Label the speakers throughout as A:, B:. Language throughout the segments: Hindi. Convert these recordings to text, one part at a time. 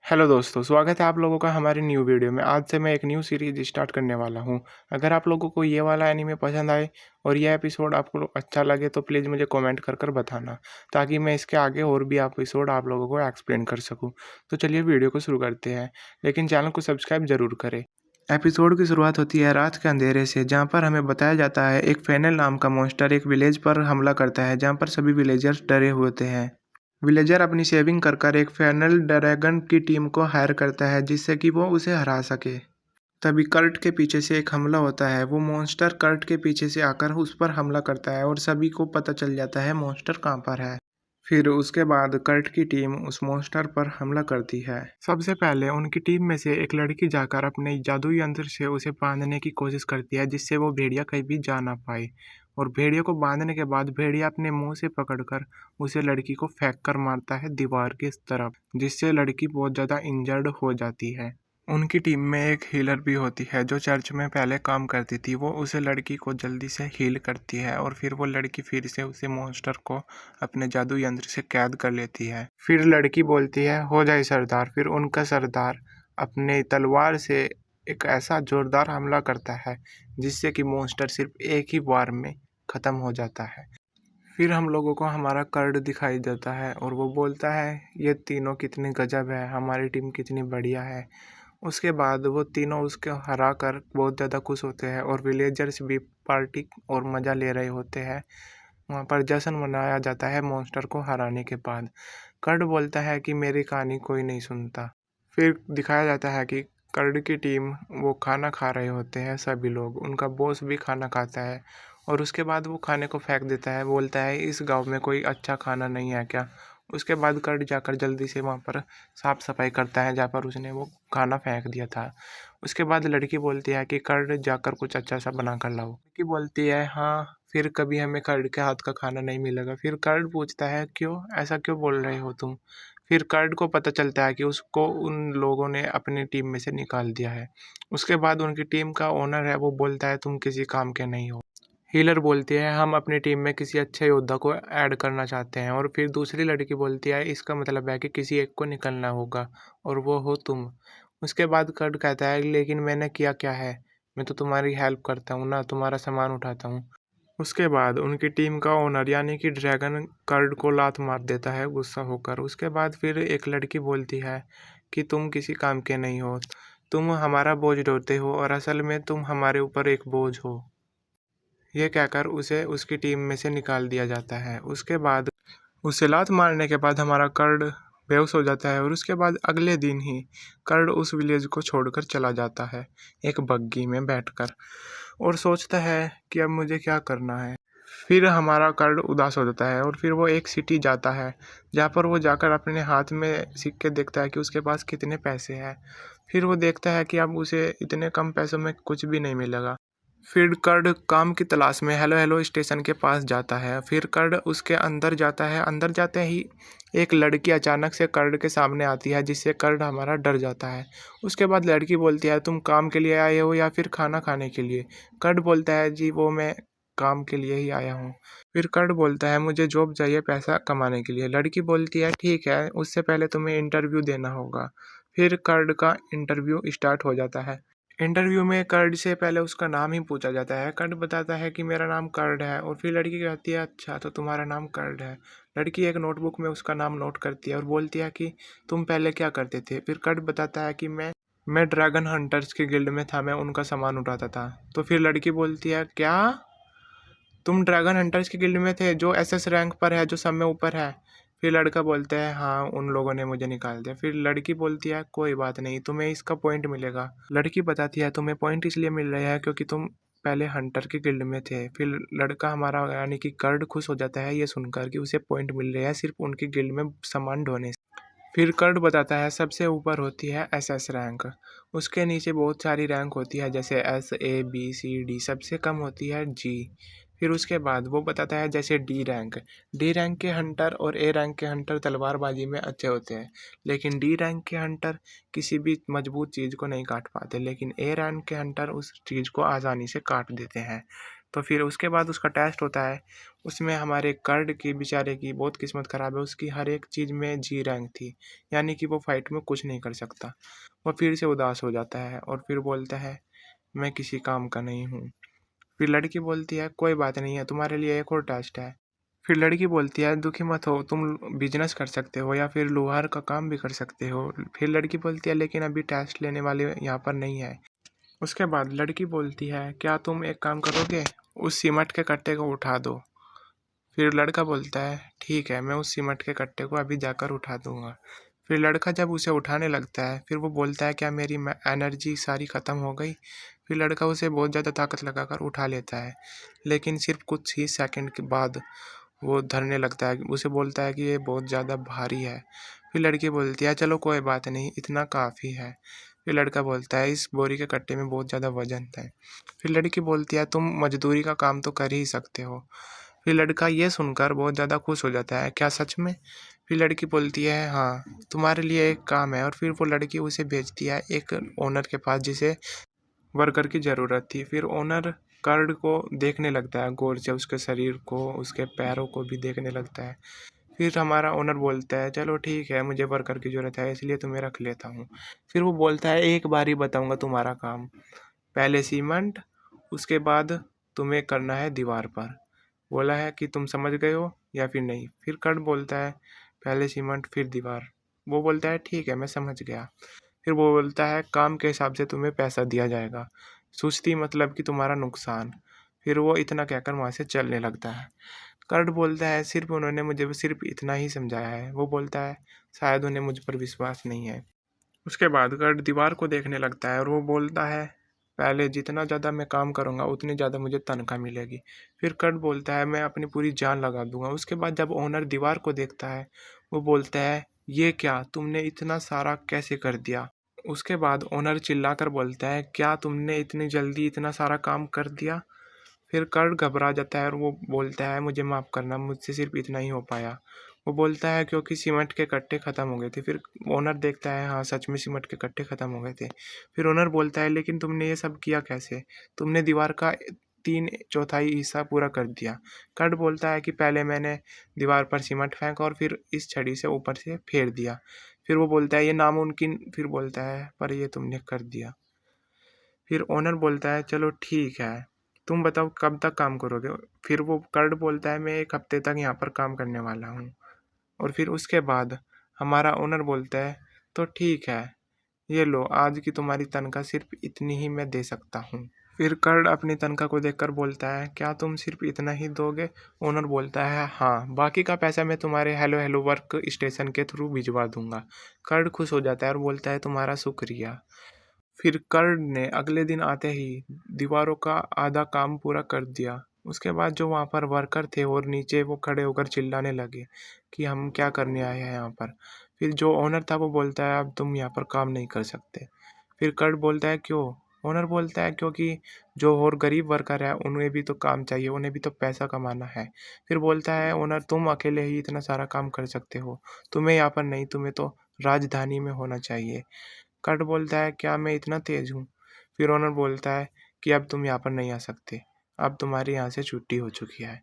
A: हेलो दोस्तों, स्वागत है आप लोगों का हमारी न्यू वीडियो में। आज से मैं एक न्यू सीरीज़ स्टार्ट करने वाला हूं। अगर आप लोगों को ये वाला एनीमे पसंद आए और ये एपिसोड आपको अच्छा लगे तो प्लीज़ मुझे कमेंट कर बताना, ताकि मैं इसके आगे और भी एपिसोड आप लोगों को एक्सप्लेन कर सकूं। तो चलिए वीडियो को शुरू करते हैं, लेकिन चैनल को सब्सक्राइब ज़रूर करें। एपिसोड की शुरुआत होती है रात के अंधेरे से, जहाँ पर हमें बताया जाता है एक फेनल नाम का मॉन्स्टर एक विलेज पर हमला करता है, जहाँ पर सभी विलेजर्स डरे होते हैं। विलेजर अपनी सेविंग कर कर एक फेनल ड्रैगन की टीम को हायर करता है, जिससे कि वो उसे हरा सके। तभी कर्ट के पीछे से एक हमला होता है। वो मॉन्स्टर कर्ट के पीछे से आकर उस पर हमला करता है और सभी को पता चल जाता है मॉन्स्टर कहाँ पर है। फिर उसके बाद कर्ट की टीम उस मॉन्स्टर पर हमला करती है। सबसे पहले उनकी टीम में से एक लड़की जाकर अपने जादुई यंत्र से उसे बांधने की कोशिश करती है, जिससे वो भेड़िया कहीं भी जा ना पाए। और भेड़िया को बांधने के बाद भेड़िया अपने मुंह से पकड़कर उसे लड़की को फेंक कर मारता है दीवार की तरफ, जिससे लड़की बहुत ज़्यादा इंजर्ड हो जाती है। उनकी टीम में एक हीलर भी होती है जो चर्च में पहले काम करती थी। वो उसे लड़की को जल्दी से हील करती है और फिर वो लड़की फिर से उसे मॉन्स्टर को अपने जादू यंत्र से कैद कर लेती है। फिर लड़की बोलती है हो जाए सरदार। फिर उनका सरदार अपने तलवार से एक ऐसा जोरदार हमला करता है जिससे कि मॉन्स्टर सिर्फ एक ही बार में ख़त्म हो जाता है। फिर हम लोगों को हमारा कर्ड दिखाई देता है और वो बोलता है ये तीनों कितने गजब है, हमारी टीम कितनी बढ़िया है। उसके बाद वो तीनों उसको हरा कर बहुत ज़्यादा खुश होते हैं और विलेजर्स भी पार्टी और मज़ा ले रहे होते हैं। वहाँ पर जश्न मनाया जाता है मॉन्स्टर को हराने के बाद। कर्ड बोलता है कि मेरी कहानी कोई नहीं सुनता। फिर दिखाया जाता है कि कर्ड की टीम वो खाना खा रहे होते हैं, सभी लोग। उनका बॉस भी खाना खाता है और उसके बाद वो खाने को फेंक देता है। बोलता है इस गांव में कोई अच्छा खाना नहीं है क्या। उसके बाद कर्ड जाकर जल्दी से वहाँ पर साफ सफाई करता है जहाँ पर उसने वो खाना फेंक दिया था। उसके बाद लड़की बोलती है कि कर्ड जाकर कुछ अच्छा सा बना कर लाओ। लड़की बोलती है हाँ, फिर कभी हमें कर्ड के हाथ का खाना नहीं मिलेगा। फिर कर्ड पूछता है क्यों, ऐसा क्यों बोल रहे हो तुम। फिर कर्ड को पता चलता है कि उसको उन लोगों ने अपनी टीम में से निकाल दिया है। उसके बाद उनकी टीम का ओनर है वो बोलता है तुम किसी काम के नहीं हो। हीलर बोलती है हम अपनी टीम में किसी अच्छे योद्धा को ऐड करना चाहते हैं। और फिर दूसरी लड़की बोलती है इसका मतलब है कि किसी एक को निकलना होगा और वो हो तुम। उसके बाद कर्ड कहता है लेकिन मैंने किया क्या है, मैं तो तुम्हारी हेल्प करता हूँ ना, तुम्हारा सामान उठाता हूँ। उसके बाद उनकी टीम का ओनर यानी कि ड्रैगन कर्ड को लात मार देता है गुस्सा होकर। उसके बाद फिर एक लड़की बोलती है कि तुम किसी काम के नहीं हो, तुम हमारा बोझ ढोते हो और असल में तुम हमारे ऊपर एक बोझ हो। ये कहकर उसे उसकी टीम में से निकाल दिया जाता है। उसके बाद उसे लात मारने के बाद हमारा कर्ड बेहोश हो जाता है और उसके बाद अगले दिन ही कर्ड उस विलेज को छोड़कर चला जाता है एक बग्गी में बैठकर, और सोचता है कि अब मुझे क्या करना है। फिर हमारा कर्ड उदास हो जाता है और फिर वो एक सिटी जाता है जहाँ पर वो जाकर अपने हाथ में सिक्के देखता है कि उसके पास कितने पैसे हैं। फिर वो देखता है कि अब उसे इतने कम पैसों में कुछ भी नहीं मिलेगा। फिर कर्ड काम की तलाश में हेलो हेलो स्टेशन के पास जाता है। फिर कर्ड उसके अंदर जाता है। अंदर जाते ही एक लड़की अचानक से कर्ड के सामने आती है, जिससे कर्ड हमारा डर जाता है। उसके बाद लड़की बोलती है तुम काम के लिए आए हो या फिर खाना खाने के लिए। कर्ड बोलता है जी वो मैं काम के लिए ही आया हूँ। फिर कर्ड बोलता है मुझे जॉब चाहिए पैसा कमाने के लिए। लड़की बोलती है ठीक है, उससे पहले तुम्हें इंटरव्यू देना होगा। फिर कर्ड का इंटरव्यू स्टार्ट हो जाता है। इंटरव्यू में कर्ड से पहले उसका नाम ही पूछा जाता है। कर्ड बताता है कि मेरा नाम कर्ड है और फिर लड़की कहती है अच्छा तो तुम्हारा नाम कर्ड है। लड़की एक नोटबुक में उसका नाम नोट करती है और बोलती है कि तुम पहले क्या करते थे। फिर कर्ड बताता है कि मैं ड्रैगन हंटर्स की गिल्ड में था, मैं उनका सामान उठाता था। तो फिर लड़की बोलती है क्या, तुम ड्रैगन हंटर्स की गिल्ड में थे जो एसएस रैंक पर है, जो सब में ऊपर है। फिर लड़का बोलता है हाँ उन लोगों ने मुझे निकाल दिया। फिर लड़की बोलती है कोई बात नहीं, तुम्हें इसका पॉइंट मिलेगा। लड़की बताती है तुम्हें पॉइंट इसलिए मिल रहा है क्योंकि तुम पहले हंटर की गिल्ड में थे। फिर लड़का हमारा यानी कि कर्ड खुश हो जाता है ये सुनकर कि उसे पॉइंट मिल रहे हैं सिर्फ उनकी गिल्ड में सामान ढोने से। फिर कर्ड बताता है सबसे ऊपर होती है एसएस रैंक, उसके नीचे बहुत सारी रैंक होती है जैसे S A B C D, सबसे कम होती है जी। फिर उसके बाद वो बताता है जैसे डी रैंक के हंटर और ए रैंक के हंटर तलवारबाजी में अच्छे होते हैं, लेकिन डी रैंक के हंटर किसी भी मजबूत चीज़ को नहीं काट पाते, लेकिन ए रैंक के हंटर उस चीज़ को आसानी से काट देते हैं। तो फिर उसके बाद उसका टेस्ट होता है। उसमें हमारे कर्ड की बेचारे की बहुत किस्मत ख़राब है, उसकी हर एक चीज़ में जी रैंक थी, यानी कि वो फाइट में कुछ नहीं कर सकता। वो फिर से उदास हो जाता है और फिर बोलता है मैं किसी काम का नहीं हूँ। फिर लड़की बोलती है कोई बात नहीं है, तुम्हारे लिए एक और टेस्ट है। फिर लड़की बोलती है दुखी मत हो, तुम बिजनेस कर सकते हो या फिर लोहार का काम भी कर सकते हो। फिर लड़की बोलती है लेकिन अभी टेस्ट लेने वाले यहाँ पर नहीं है। उसके बाद लड़की बोलती है क्या तुम एक काम करोगे, उस सीमेंट के कट्टे को उठा दो। फिर लड़का बोलता है ठीक है, मैं उस सीमेंट के कट्टे को अभी जाकर उठा दूंगा। फिर लड़का जब उसे उठाने लगता है फिर वो बोलता है क्या मेरी एनर्जी सारी ख़त्म हो गई। फिर लड़का उसे बहुत ज़्यादा ताकत लगाकर उठा लेता है, लेकिन सिर्फ कुछ ही सेकंड के बाद वो धरने लगता है। उसे बोलता है कि ये बहुत ज़्यादा भारी है। फिर लड़की बोलती है चलो कोई बात नहीं, इतना काफ़ी है। फिर लड़का बोलता है इस बोरी के कट्टे में बहुत ज़्यादा वजन है। फिर लड़की बोलती है तुम मजदूरी का काम तो कर ही सकते हो। फिर लड़का ये सुनकर बहुत ज़्यादा खुश हो जाता है, क्या सच में। फिर लड़की बोलती है हाँ, तुम्हारे लिए एक काम है। और फिर वो लड़की उसे भेजती है एक ओनर के पास जिसे वर्कर की ज़रूरत थी। फिर ओनर कर्ड को देखने लगता है गौर से, उसके शरीर को, उसके पैरों को भी देखने लगता है। फिर हमारा ओनर बोलता है चलो ठीक है, मुझे वर्कर की ज़रूरत है इसलिए तुम्हें रख लेता हूँ। फिर वो बोलता है एक बार ही बताऊँगा तुम्हारा काम, पहले सीमेंट, उसके बाद तुम्हें करना है दीवार पर। बोला है कि तुम समझ गए हो या फिर नहीं। फिर कर्ड बोलता है पहले सीमेंट फिर दीवार। वो बोलता है ठीक है मैं समझ गया। फिर वो बोलता है काम के हिसाब से तुम्हें पैसा दिया जाएगा, सुस्ती मतलब कि तुम्हारा नुकसान। फिर वो इतना कहकर वहाँ से चलने लगता है। कर्ड बोलता है सिर्फ उन्होंने मुझे सिर्फ इतना ही समझाया है। वो बोलता है शायद उन्हें मुझ पर विश्वास नहीं है। उसके बाद कर्ड दीवार को देखने लगता है और वो बोलता है पहले जितना ज़्यादा मैं काम करूँगा उतनी ज़्यादा मुझे तनख्वाह मिलेगी। फिर कर्ड बोलता है मैं अपनी पूरी जान लगा दूंगा। उसके बाद जब ओनर दीवार को देखता है वो बोलता है ये क्या, तुमने इतना सारा कैसे कर दिया। उसके बाद ओनर चिल्लाकर बोलता है क्या तुमने इतनी जल्दी इतना सारा काम कर दिया। फिर कर्ड घबरा जाता है और वो बोलता है मुझे माफ़ करना, मुझसे सिर्फ इतना ही हो पाया। वो बोलता है क्योंकि सीमेंट के कट्टे ख़त्म हो गए थे। फिर ओनर देखता है हाँ सच में सीमेंट के कट्टे ख़त्म हो गए थे। फिर ओनर बोलता है लेकिन तुमने ये सब किया कैसे, तुमने दीवार का 3/4 हिस्सा पूरा कर दिया। कर्ड बोलता है कि पहले मैंने दीवार पर सीमेंट फेंका और फिर इस छड़ी से ऊपर से फेर दिया। फिर वो बोलता है ये नामुमकिन। फिर बोलता है पर ये तुमने कर दिया। फिर ओनर बोलता है चलो ठीक है, तुम बताओ कब तक काम करोगे। फिर वो कर्ड बोलता है मैं 1 हफ्ते तक यहाँ पर काम करने वाला हूँ। और फिर उसके बाद हमारा ओनर बोलता है तो ठीक है, ये लो आज की तुम्हारी तनख्वाह सिर्फ इतनी ही मैं दे सकता हूँ। फिर कर्ड अपनी तनख्वाह को देखकर बोलता है क्या तुम सिर्फ इतना ही दोगे। ओनर बोलता है हाँ, बाकी का पैसा मैं तुम्हारे हेलो हेलो वर्क स्टेशन के थ्रू भिजवा दूंगा। कर्ड खुश हो जाता है और बोलता है तुम्हारा शुक्रिया। फिर कर्ड ने अगले दिन आते ही दीवारों का आधा काम पूरा कर दिया। उसके बाद जो वहाँ पर वर्कर थे और नीचे वो खड़े होकर चिल्लाने लगे कि हम क्या करने आए हैं यहाँ पर। फिर जो ओनर था वो बोलता है अब तुम यहाँ पर काम नहीं कर सकते। फिर कर्ड बोलता है क्यों। ओनर बोलता है क्योंकि जो और गरीब वर्कर है उन्हें भी तो काम चाहिए, उन्हें भी तो पैसा कमाना है। फिर बोलता है ओनर तुम अकेले ही इतना सारा काम कर सकते हो, तुम्हें यहाँ पर नहीं, तुम्हें तो राजधानी में होना चाहिए। कर्ड बोलता है क्या मैं इतना तेज़ हूँ। फिर ओनर बोलता है कि अब तुम यहाँ पर नहीं आ सकते, अब तुम्हारी यहाँ से छुट्टी हो चुकी है।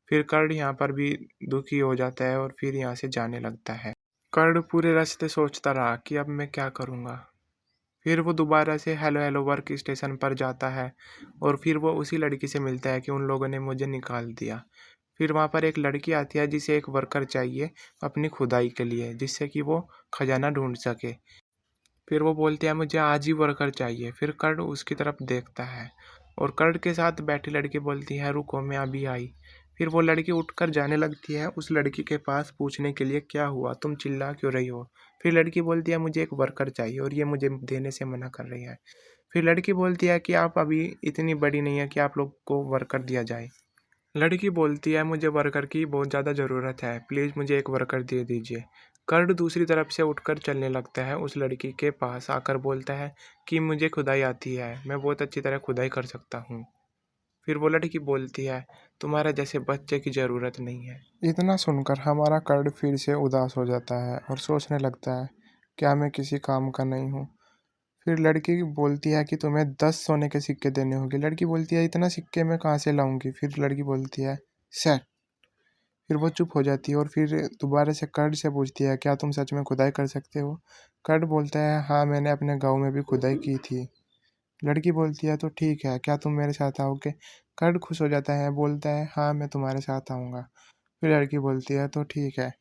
A: फिर कर्ड यहाँ पर भी दुखी हो जाता है और फिर यहाँ से जाने लगता है। कर्ड पूरे रास्ते सोचता रहा कि अब मैं क्या करूँगा। फिर वो दोबारा से हेलो हेलो वर्क स्टेशन पर जाता है और फिर वो उसी लड़की से मिलता है कि उन लोगों ने मुझे निकाल दिया। फिर वहाँ पर एक लड़की आती है जिसे एक वर्कर चाहिए अपनी खुदाई के लिए, जिससे कि वो खजाना ढूंढ सके। फिर वो बोलती है मुझे आज ही वर्कर चाहिए। फिर कर्ड उसकी तरफ देखता है और कर्ड के साथ बैठी लड़की बोलती है रुको मैं अभी आई। फिर वो लड़की उठकर जाने लगती है उस लड़की के पास पूछने के लिए क्या हुआ, तुम चिल्ला क्यों रही हो। फिर लड़की बोलती है मुझे एक वर्कर चाहिए और ये मुझे देने से मना कर रही है। फिर लड़की बोलती है कि आप अभी इतनी बड़ी नहीं है कि आप लोग को वर्कर दिया जाए। लड़की बोलती है मुझे वर्कर की बहुत ज़्यादा ज़रूरत है, प्लीज़ मुझे एक वर्कर दे दीजिए। कर्ड दूसरी तरफ से उठकर चलने लगता है, उस लड़की के पास आकर बोलता है कि मुझे खुदाई आती है, मैं बहुत अच्छी तरह खुदाई कर सकता हूँ। फिर वो लड़की बोलती है तुम्हारे जैसे बच्चे की ज़रूरत नहीं है। इतना सुनकर हमारा कर्ड फिर से उदास हो जाता है और सोचने लगता है क्या मैं किसी काम का नहीं हूँ। फिर लड़की बोलती है कि तुम्हें 10 सोने के सिक्के देने होंगे। लड़की बोलती है इतना सिक्के मैं कहाँ से लाऊंगी। फिर लड़की बोलती है सेट। फिर वो चुप हो जाती है और फिर दोबारा से कर्ड से पूछती है क्या तुम सच में खुदाई कर सकते हो। कर्ड बोलता है हाँ मैंने अपने गाँव में भी खुदाई की थी। लड़की बोलती है तो ठीक है, क्या तुम मेरे साथ आओगे। कर्ड खुश हो जाता है, बोलता है हाँ मैं तुम्हारे साथ आऊँगा। फिर लड़की बोलती है तो ठीक है,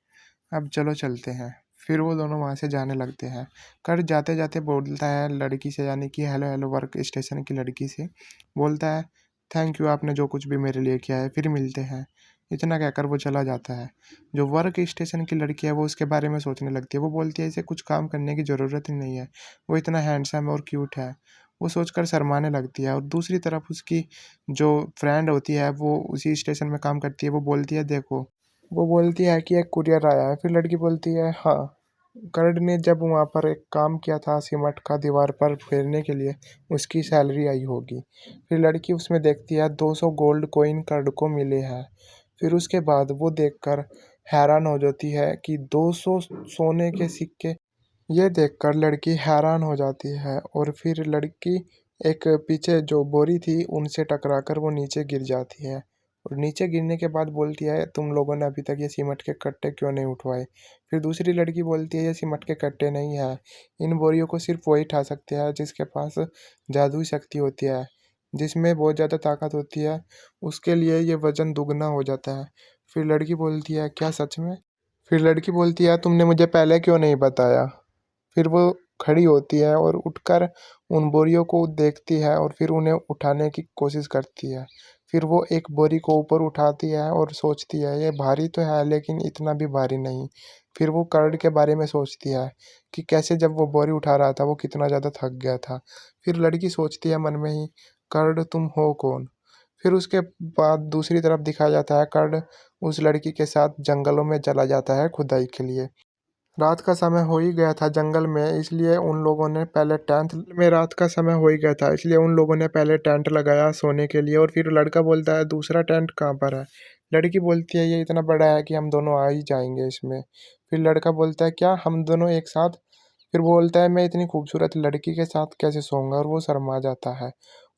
A: अब चलो चलते हैं। फिर वो दोनों वहाँ से जाने लगते हैं। कर्ड जाते जाते बोलता है लड़की से, यानी कि हेलो हेलो वर्क स्टेशन की लड़की से, बोलता है थैंक यू आपने जो कुछ भी मेरे लिए किया है, फिर मिलते हैं। इतना कहकर वो चला जाता है। जो वर्क स्टेशन की लड़की है वो उसके बारे में सोचने लगती है। वो बोलती है इसे कुछ काम करने की ज़रूरत ही नहीं है, वो इतना हैंडसम और क्यूट है। वो सोचकर शर्माने लगती है। और दूसरी तरफ उसकी जो फ्रेंड होती है वो उसी स्टेशन में काम करती है, वो बोलती है देखो, वो बोलती है कि एक कुरियर आया है। फिर लड़की बोलती है हाँ, कर्ड ने जब वहाँ पर एक काम किया था सीमेंट का दीवार पर फेरने के लिए, उसकी सैलरी आई होगी। फिर लड़की उसमें देखती है 200 गोल्ड कॉइन कर्ड को मिले हैं। फिर उसके बाद वो देखकर हैरान हो जाती है कि 200 सोने के सिक्के। ये देखकर लड़की हैरान हो जाती है और फिर लड़की एक पीछे जो बोरी थी उनसे टकराकर वो नीचे गिर जाती है। और नीचे गिरने के बाद बोलती है तुम लोगों ने अभी तक ये सीमेंट के कट्टे क्यों नहीं उठवाए। फिर दूसरी लड़की बोलती है ये सीमेंट के कट्टे नहीं है, इन बोरियों को सिर्फ वही उठा सकते हैं जिसके पास जादुई शक्ति होती है, जिसमें बहुत ज़्यादा ताकत होती है, उसके लिए ये वजन दुगना हो जाता है। फिर लड़की बोलती है क्या सच में। फिर लड़की बोलती है तुमने मुझे पहले क्यों नहीं बताया। फिर वो खड़ी होती है और उठकर उन बोरियों को देखती है और फिर उन्हें उठाने की कोशिश करती है। फिर वो एक बोरी को ऊपर उठाती है और सोचती है ये भारी तो है लेकिन इतना भी भारी नहीं। फिर वो कर्ड के बारे में सोचती है कि कैसे जब वो बोरी उठा रहा था वो कितना ज़्यादा थक गया था। फिर लड़की सोचती है मन में ही कर्ड तुम हो कौन। फिर उसके बाद दूसरी तरफ दिखाया जाता है कर्ड उस लड़की के साथ जंगलों में चला जाता है खुदाई के लिए। रात का समय हो ही गया था जंगल में, इसलिए उन लोगों ने पहले टेंट में रात का समय हो ही गया था इसलिए उन लोगों ने पहले टेंट लगाया सोने के लिए। और फिर लड़का बोलता है दूसरा टेंट कहाँ पर है। लड़की बोलती है ये इतना बड़ा है कि हम दोनों आ ही जाएंगे इसमें। फिर लड़का बोलता है क्या हम दोनों एक साथ। फिर वो बोलता है मैं इतनी खूबसूरत लड़की के साथ कैसे सोऊंगा, और वो शर्मा जाता है।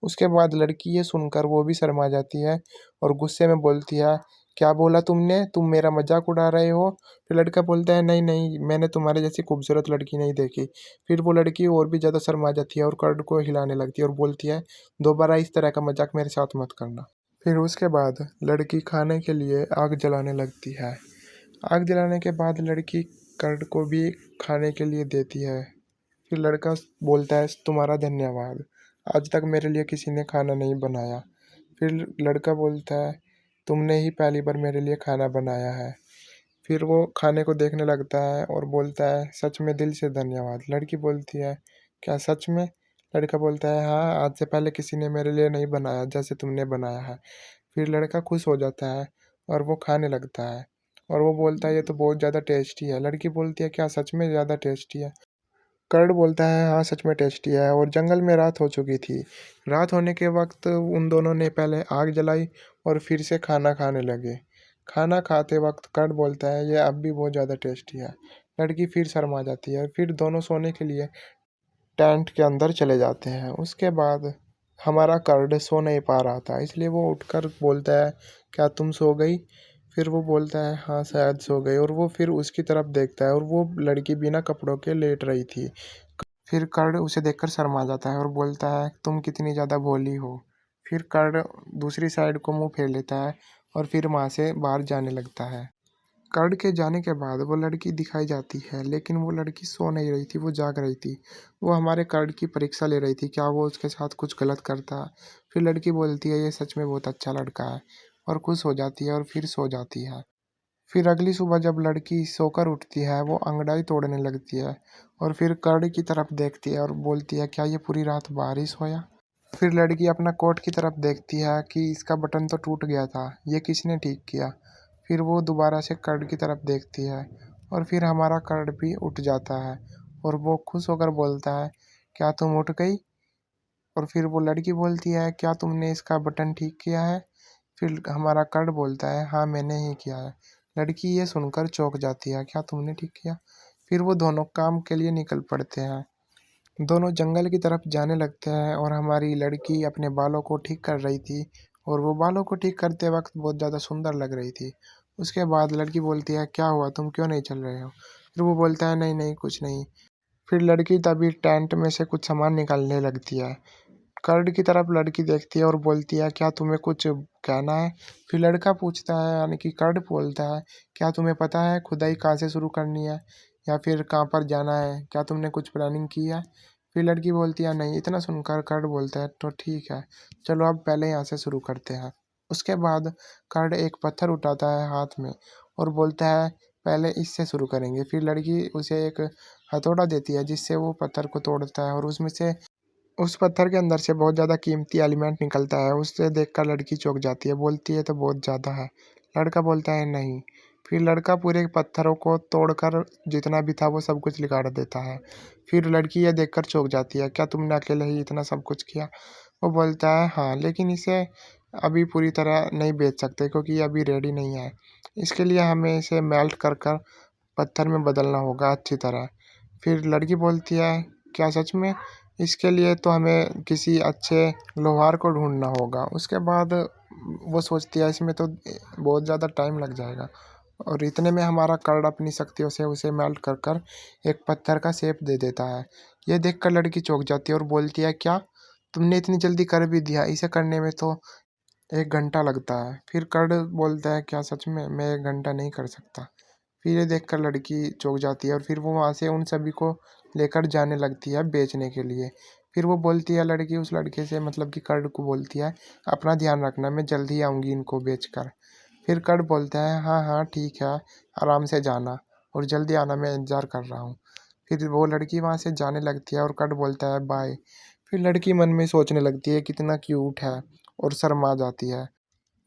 A: उसके बाद लड़की ये सुनकर वो भी शर्मा जाती है और गुस्से में बोलती है क्या बोला तुमने, तुम मेरा मजाक उड़ा रहे हो। फिर लड़का बोलता है नहीं नहीं, मैंने तुम्हारे जैसी खूबसूरत लड़की नहीं देखी। फिर वो लड़की और भी ज़्यादा शर्मा जाती है और कर्ड को हिलाने लगती है और बोलती है दोबारा इस तरह का मजाक मेरे साथ मत करना। फिर उसके बाद लड़की खाने के लिए आग जलाने लगती है। आग जलाने के बाद लड़की कर्ड को भी खाने के लिए देती है। फिर लड़का बोलता है तुम्हारा धन्यवाद, आज तक मेरे लिए किसी ने खाना नहीं बनाया। फिर लड़का बोलता है तुमने ही पहली बार मेरे लिए खाना बनाया है। फिर वो खाने को देखने लगता है और बोलता है सच में दिल से धन्यवाद। लड़की बोलती है क्या सच में। लड़का बोलता है हाँ, आज से पहले किसी ने मेरे लिए नहीं बनाया जैसे तुमने बनाया है। फिर लड़का खुश हो जाता है और वो खाने लगता है और वो बोलता है ये तो बहुत ज़्यादा टेस्टी है। लड़की बोलती है क्या सच में ज़्यादा टेस्टी है। कर्ड बोलता है हाँ सच में टेस्टी है। और जंगल में रात हो चुकी थी। रात होने के वक्त उन दोनों ने पहले आग जलाई और फिर से खाना खाने लगे। खाना खाते वक्त कर्ड बोलता है ये अब भी बहुत ज़्यादा टेस्टी है। लड़की फिर शर्मा जाती है। फिर दोनों सोने के लिए टेंट के अंदर चले जाते हैं। उसके बाद हमारा कर्ड सो नहीं पा रहा था इसलिए वो उठकर बोलता है क्या तुम सो गई। फिर वो बोलता है हाँ शायद सो गई। और वो फिर उसकी तरफ देखता है और वो लड़की बिना कपड़ों के लेट रही थी। फिर कर्ड उसे देखकर शर्मा जाता है और बोलता है तुम कितनी ज़्यादा भोली हो। फिर कर्ड दूसरी साइड को मुंह फेर लेता है और फिर वहाँ से बाहर जाने लगता है। कर्ड के जाने के बाद वो लड़की दिखाई जाती है लेकिन वो लड़की सो नहीं रही थी, वो जाग रही थी। वो हमारे कर्ड की परीक्षा ले रही थी क्या वो उसके साथ कुछ गलत करता। फिर लड़की बोलती है ये सच में बहुत अच्छा लड़का है और खुश हो जाती है और फिर सो जाती है। फिर अगली सुबह जब लड़की सोकर उठती है वो अंगड़ाई तोड़ने लगती है और फिर कर्ड की तरफ देखती है और बोलती है क्या ये पूरी रात बारिश होया। फिर लड़की अपना कोट की तरफ देखती है कि इसका बटन तो टूट गया था, ये किसने ठीक किया। फिर वो दोबारा से कर्ड की तरफ देखती है और फिर हमारा कर्ड भी उठ जाता है और वो खुश होकर बोलता है क्या तुम उठ गई। और फिर वो लड़की बोलती है क्या तुमने इसका बटन ठीक किया है। फिर हमारा कर्ड बोलता है हाँ मैंने ही किया है। लड़की ये सुनकर चौंक जाती है क्या तुमने ठीक किया। फिर वो दोनों काम के लिए निकल पड़ते हैं। दोनों जंगल की तरफ जाने लगते हैं और हमारी लड़की अपने बालों को ठीक कर रही थी और वो बालों को ठीक करते वक्त बहुत ज़्यादा सुंदर लग रही थी। उसके बाद लड़की बोलती है, क्या हुआ, तुम क्यों नहीं चल रहे हो? फिर वो बोलता है, नहीं नहीं कुछ नहीं। फिर लड़की तभी टेंट में से कुछ सामान निकालने लगती है। कर्ड की तरफ लड़की देखती है और बोलती है, क्या तुम्हें कुछ कहना है? फिर लड़का पूछता है, यानी कि कर्ड बोलता है, क्या तुम्हें पता है खुदाई कहाँ से शुरू करनी है या फिर कहाँ पर जाना है? क्या तुमने कुछ प्लानिंग की है? फिर लड़की बोलती है, नहीं। इतना सुनकर कर्ड बोलता है, तो ठीक है, चलो अब पहले यहाँ से शुरू करते हैं। उसके बाद कर्ड एक पत्थर उठाता है हाथ में और बोलता है, पहले इससे शुरू करेंगे। फिर लड़की उसे एक हथौड़ा देती है जिससे वो पत्थर को तोड़ता है और उसमें से उस पत्थर के अंदर से बहुत ज़्यादा कीमती एलिमेंट निकलता है। उसे देखकर लड़की चौंक जाती है, बोलती है तो बहुत ज़्यादा है। लड़का बोलता है नहीं। फिर लड़का पूरे पत्थरों को तोड़कर जितना भी था वो सब कुछ निकाल देता है। फिर लड़की ये देखकर चौंक जाती है, क्या तुमने अकेले ही इतना सब कुछ किया? वो बोलता है हाँ, लेकिन इसे अभी पूरी तरह नहीं बेच सकते क्योंकि ये अभी रेडी नहीं है। इसके लिए हमें इसे मेल्ट कर कर पत्थर में बदलना होगा अच्छी तरह। फिर लड़की बोलती है, क्या सच में? इसके लिए तो हमें किसी अच्छे लोहार को ढूंढना होगा। उसके बाद वो सोचती है, इसमें तो बहुत ज़्यादा टाइम लग जाएगा। और इतने में हमारा कर्ड अपनी शक्तियों से उसे मेल्ट कर कर एक पत्थर का शेप दे देता है। यह देखकर लड़की चौंक जाती है और बोलती है, क्या तुमने इतनी जल्दी कर भी दिया? इसे करने में तो 1 घंटा लगता है। फिर कर्ड बोलता है, क्या सच में? मैं 1 घंटा नहीं कर सकता। फिर ये देखकर लड़की चौंक जाती है और फिर वो वहाँ से उन सभी को लेकर जाने लगती है बेचने के लिए। फिर वो बोलती है, लड़की उस लड़के से, मतलब कि कर्ड को बोलती है, अपना ध्यान रखना, मैं जल्द ही आऊँगी इनको बेचकर। फिर कर्ड बोलता है, हाँ हाँ ठीक है, आराम से जाना और जल्दी आना, मैं इंतज़ार कर रहा हूँ। फिर वो लड़की वहाँ से जाने लगती है और कर्ड बोलता है बाय। फिर लड़की मन में सोचने लगती है कितना क्यूट है और शर्मा जाती है।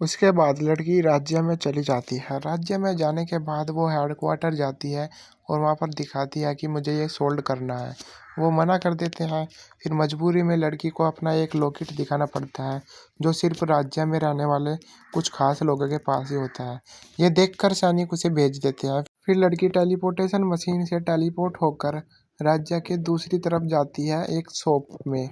A: उसके बाद लड़की राज्य में चली जाती है। राज्य में जाने के बाद वो हेडक्वार्टर जाती है और वहाँ पर दिखाती है कि मुझे ये सोल्ड करना है। वो मना कर देते हैं। फिर मजबूरी में लड़की को अपना एक लॉकेट दिखाना पड़ता है जो सिर्फ राज्य में रहने वाले कुछ खास लोगों के पास ही होता है। ये देखकर सैनिक उसे भेज देते हैं। फिर लड़की टेलीपोर्टेशन मशीन से टेलीपोर्ट होकर राज्य के दूसरी तरफ जाती है एक शॉप में।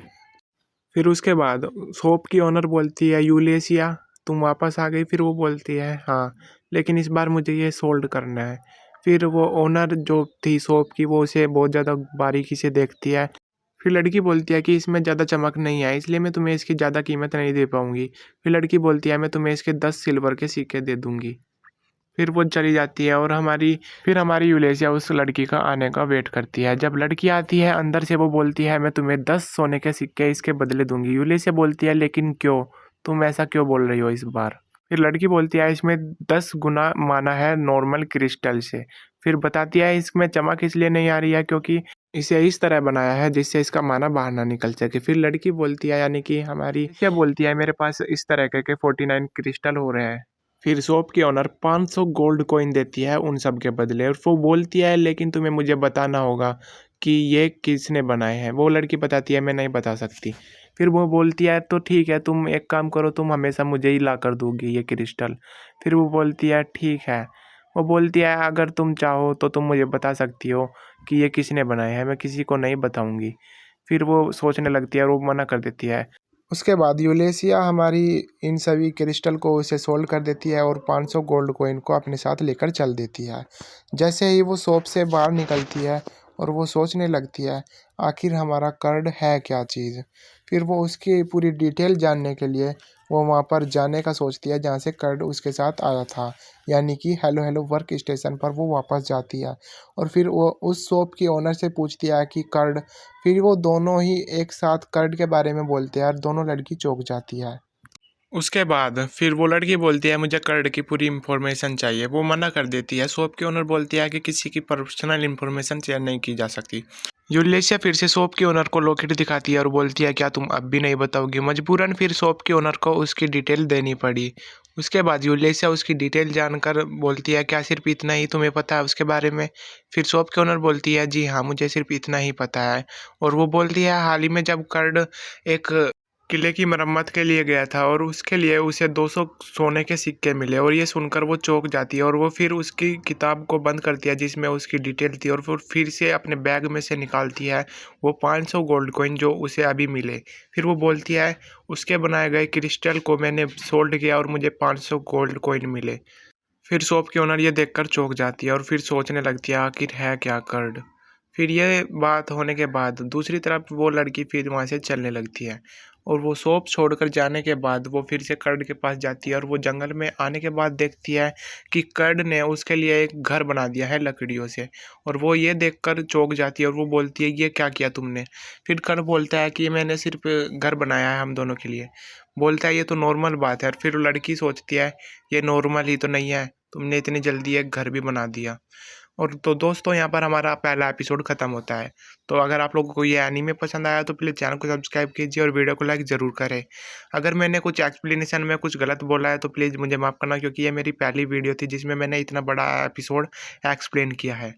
A: फिर उसके बाद शॉप की ओनर बोलती है, यूलेशिया तुम वापस आ गई? फिर वो बोलती है हाँ, लेकिन इस बार मुझे ये सोल्ड करना है। फिर वो ओनर जो थी शॉप की, वो उसे बहुत ज़्यादा बारीकी से देखती है। फिर लड़की बोलती है कि इसमें ज़्यादा चमक नहीं है, इसलिए मैं तुम्हें इसकी ज़्यादा कीमत नहीं दे पाऊंगी। फिर लड़की बोलती है, मैं तुम्हें इसके 10 सिल्वर के सिक्के दे दूंगी। फिर वो चली जाती है और हमारी यूलेशिया उस लड़की का आने का वेट करती है। जब लड़की आती है अंदर से, वो बोलती है, मैं तुम्हें 10 सोने के सिक्के इसके बदले दूंगी। यूलेशिया बोलती है, लेकिन क्यों? तुम ऐसा क्यों बोल रही हो इस बार? फिर लड़की बोलती है, इसमें 10 गुना माना है नॉर्मल क्रिस्टल से। फिर बताती है, इसमें चमक इसलिए नहीं आ रही है क्योंकि इसे इस तरह बनाया है जिससे इसका माना बाहर ना निकल सके। फिर लड़की बोलती है, यानी कि हमारी क्या बोलती है, मेरे पास इस तरह के 49 क्रिस्टल हो रहे हैं। फिर शॉप की ओनर 500 गोल्ड कॉइन देती है उन सब के बदले और वो बोलती है, लेकिन तुम्हें मुझे बताना होगा कि ये किसने बनाए हैं। वो लड़की बताती है, मैं नहीं बता सकती। फिर वो बोलती है, तो ठीक है, तुम एक काम करो, तुम हमेशा मुझे ही ला कर दोगी ये क्रिस्टल। फिर वो बोलती है, ठीक है। वो बोलती है, अगर तुम चाहो तो तुम मुझे बता सकती हो कि ये किसने बनाए हैं, मैं किसी को नहीं बताऊंगी। फिर वो सोचने लगती है और वो मना कर देती है। उसके बाद यूलेशिया हमारी इन सभी क्रिस्टल को उसे सोल्ड कर देती है और 500 गोल्ड कॉइन को अपने साथ लेकर चल देती है। जैसे ही वो शॉप से बाहर निकलती है और वो सोचने लगती है, आखिर हमारा कर्ड है क्या चीज़। फिर वो उसकी पूरी डिटेल जानने के लिए वो वहाँ पर जाने का सोचती है जहाँ से कर्ड उसके साथ आया था, यानी कि हेलो हेलो वर्क स्टेशन पर वो वापस जाती है। और फिर वो उस शॉप की ओनर से पूछती है कि कर्ड। फिर वो दोनों ही एक साथ कर्ड के बारे में बोलते हैं और दोनों लड़की चौंक जाती है। उसके बाद फिर वो लड़की बोलती है, मुझे कर्ड की पूरी इन्फॉर्मेशन चाहिए। वो मना कर देती है। शॉप की ओनर बोलती है कि किसी की पर्सनल इन्फॉर्मेशन शेयर नहीं की जा सकती। यूलेशिया फिर से शॉप की ओनर को लॉकेट दिखाती है और बोलती है, क्या तुम अब भी नहीं बताओगी? मजबूरन फिर शॉप की ओनर को उसकी डिटेल देनी पड़ी। उसके बाद यूलेशिया उसकी डिटेल जानकर बोलती है, क्या सिर्फ इतना ही तुम्हें पता है उसके बारे में? फिर शॉप की ओनर बोलती है, जी हाँ, मुझे सिर्फ इतना ही पता है। और वो बोलती है, हाल ही में जब कर्ड एक किले की मरम्मत के लिए गया था और उसके लिए उसे 200 सोने के सिक्के मिले और ये सुनकर वो चौंक जाती है और वो फिर उसकी किताब को बंद करती है जिसमें उसकी डिटेल थी और फिर से अपने बैग में से निकालती है वो 500 गोल्ड कॉइन जो उसे अभी मिले। फिर वो बोलती है उसके बनाए गए क्रिस्टल को मैंने सोल्ड किया और मुझे 500 गोल्ड कॉइन मिले। फिर शॉप की ओनर ये देखकर चौंक जाती है और फिर सोचने लगती है आखिर है क्या कर्ड। फिर ये बात होने के बाद दूसरी तरफ वो लड़की फिर वहाँ से चलने लगती है और वो शॉप छोड़कर जाने के बाद वो फिर से कर्ड के पास जाती है और वो जंगल में आने के बाद देखती है कि कर्ड ने उसके लिए एक घर बना दिया है लकड़ियों से और वो ये देखकर चौंक जाती है और वो बोलती है ये क्या किया तुमने। फिर कर्ड बोलता है कि मैंने सिर्फ घर बनाया है हम दोनों के लिए। बोलता है ये तो नॉर्मल बात है और फिर लड़की सोचती है ये नॉर्मल ही तो नहीं है, तुमने इतनी जल्दी एक घर भी बना दिया। और तो दोस्तों यहाँ पर हमारा पहला एपिसोड ख़त्म होता है। तो अगर आप लोगों को ये एनीमे पसंद आया तो प्लीज़ चैनल को सब्सक्राइब कीजिए और वीडियो को लाइक ज़रूर करें। अगर मैंने कुछ एक्सप्लेनेशन में कुछ गलत बोला है तो प्लीज़ मुझे माफ़ करना क्योंकि ये मेरी पहली वीडियो थी जिसमें मैंने इतना बड़ा एपिसोड एक्सप्लेन किया है।